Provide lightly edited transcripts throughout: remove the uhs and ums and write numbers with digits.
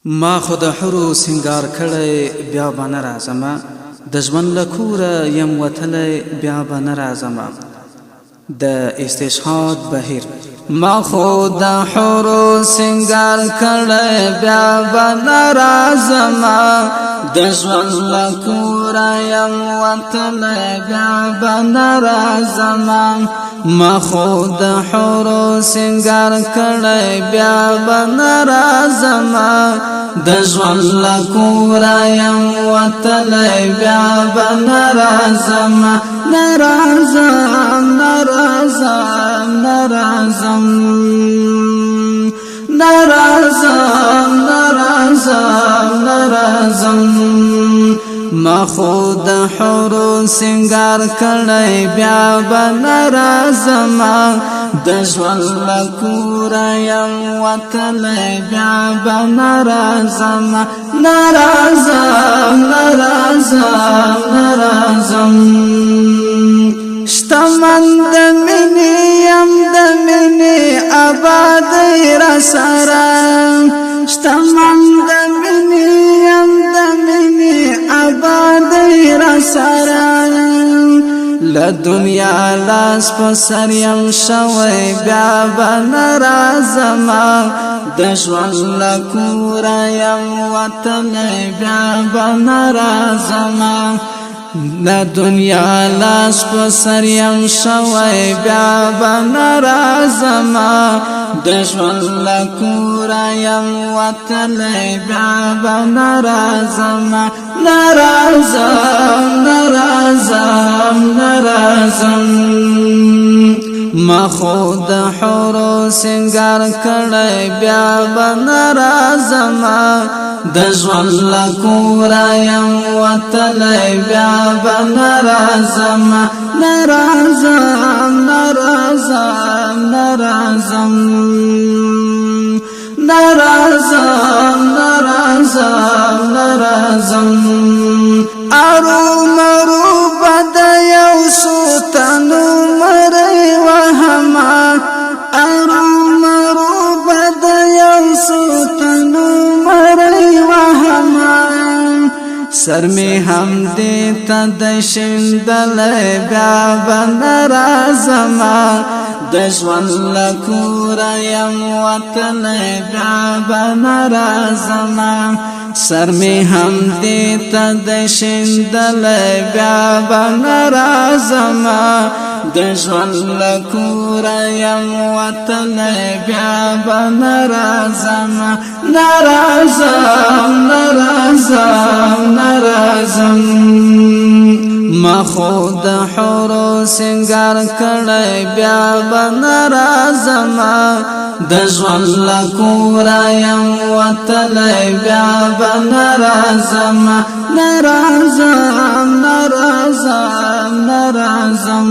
ما خود حرو سنگار کړی بیا به نه راځمه د ژوند له کوره یم وتلی بیا به نه راځمه د استشهاد بهیر ما خود حرو سنگار کړی بیا به نه راځمه د ژوند له کوره یم وتلی بیا به نه راځمه ما خود حرو سنگار کړی بیا به نه راځمه د ژوند له کوره یم وتلی بیا به نه راځمه نه راځم نه راځم نه راځم نه راځم نه راځم نه راځم ما خود حرو سنگار کړی بیا به نه راځمه د ژوند له کوره یم وتلی بیا به نه راځمه نه راځم نه راځم نه راځم شتمن د مینې یم د مینې آبادۍ راسره شتمن د مینې یم د مینې آبادۍ راسره له دنیا لاس په سر یم شوی بیا به نه راځمه د ژوند له کوره یم وتلی بیا به نه راځمه د دنیا لاس په سر یم شوی بیا به نه راځمه د ژوند له کوره یم وتلی بیا به نه راځمه نه راځم نه راځم نه راځم ما خود حرو سنگار کړی بیا به نه راځمه د ژوند له کوره یم وتلی بیا به نه راځمه نه راځم نه راځم نه راځم نه راځم نه راځم نه راځم ارومرو به د یو څو تنو مرۍ وهمه ارومرو به د یو څو تنو مرۍ وهمه سر می هم دې ته د شیندلی بیا به نه راځمه د ژوند له کوره یم وتلی بیا به نه راځمه سر می هم دې ته د شیندلی بیا به نه راځمه د ژوند له کوره یم وتلی بیا به نه راځمه نه راځم نه راځم نه راځم ما خود حرو سنگار کړی بیا به نه راځمه د ژوند له کوره یم وتلی بیا به نه راځمه نه راځم نه راځم نه راځم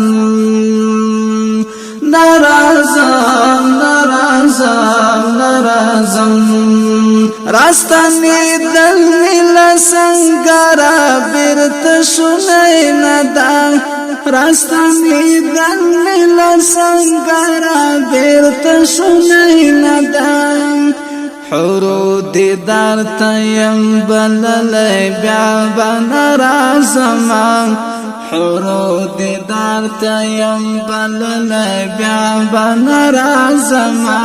نه راځم نه راځم نه راځم راستنېدل مې له سنګره بیرته شونی نه ده راستنېدل مې له سنګره بیرته شونی نه ده حرو دیدار ته یم بللی بیا به نه راځمه حرو دیدار ته یم بللی بیا به نه راځمه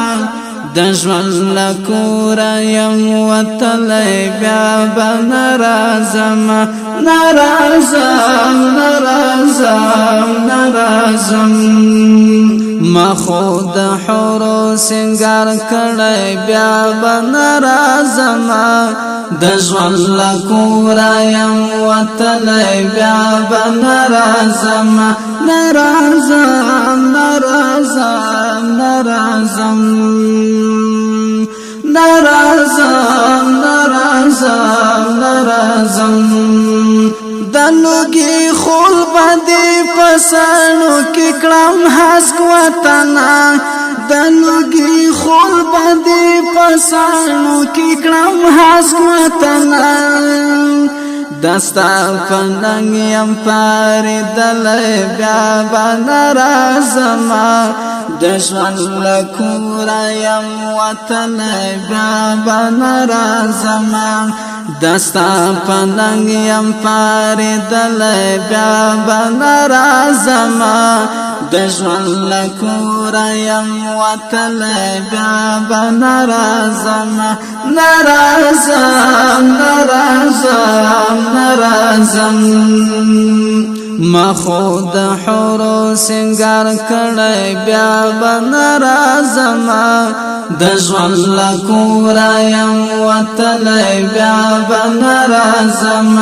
د ژوند له کوره یم وتلی بیا به نه راځمه نه راځم نه راځم نه راځم ما خود حرو سنگار کړی بیا به نه راځمه د ژوند له کوره یم وتلی بیا به نه راځمه نه راځم نه راځم نه راځم نه راځم نه راځم نه راځم د لوګي خول باندې پسانو کې کړم حسک وطنه د لوګي خول باندې پسانو کې کړم حسک وطنه دستا پننګ یم پاریدلی بیا به نه راځمه دشمن لکورا یم وطن بیا بنرازم دستا پننگ یم پاریدل بیا بنرازم دشمن لکورا یم وطن بیا بنرازم نرازم ما خود حورو سنگار کڑی بیا بنرازم دشمن لکورا یم وطلی بیا بنرازم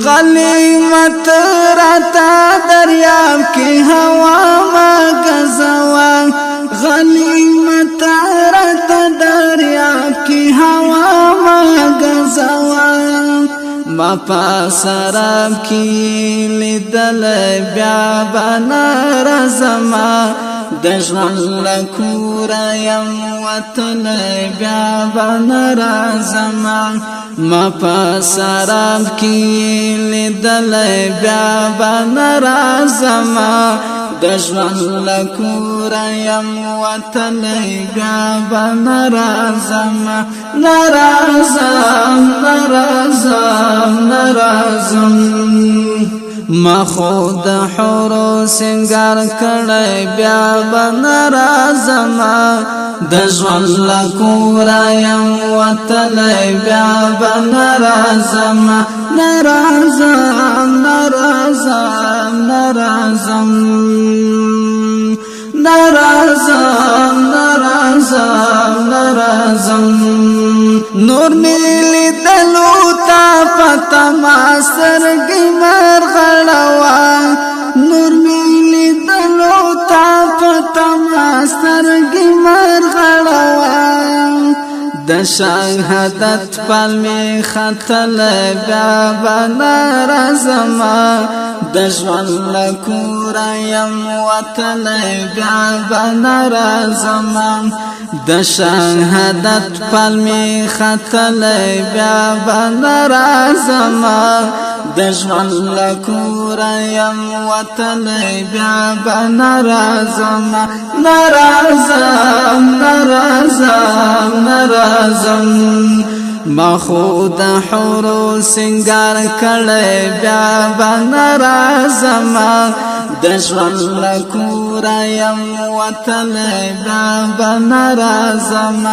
غلیمت راتا دریاب کی ہوا ما گزوا غلیمت راتا دریاب کی ہوا ما گزوا ما پاسراب کی لیدل بیا بنرازم دشمن لکورا یم وطن بیا بنرازم ما پاسراب کی لیدل بیا بنرازم دشمن لکورا یم وطن بیا بنرازم ما خود حورو سنگار کڑی بیا بنرازم دشمن لکورا یم وطن بیا بنرازم نور میلی دلو تا پتا ماستر گمر غلوا نور میلی دلو تا پتا ماستر گمر غلوا د شهادت پلمی خطل بیا بنرازم دشمن لکورا یم وطن بیا بنرازم د شهادت پلمی خطل بیا بنرازم دشمن لکورا یم وطن بیا بنرازم ما خود حورو سنگار کڑی بیا بنرازم دشمن لکورا یم وطن بیا بنرازم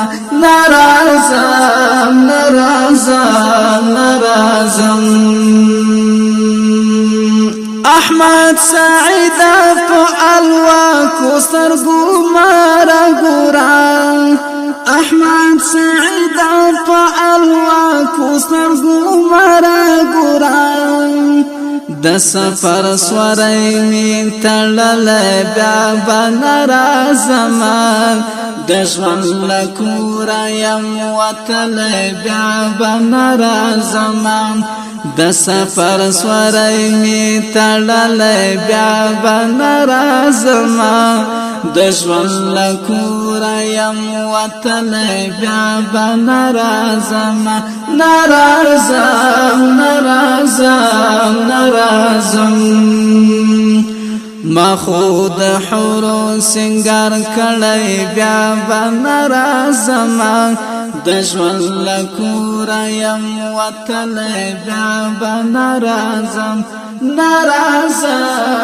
احمد سعید په الواکو سترګو مارا ګوران احمد سعید په الواکو سترګو مارا ګوران د سفر سورای می تړل بیا بنرازم دشمن لکورا یم وطن بیا بنرازم د سفر سورای می تړل بیا بنرازم دشمن لکورا یم وطن بیا بنرازم ما خود حورو سنگار کڑی بیا بنرازم دشمن لکورا یم وطن بیا بنرازم نرازم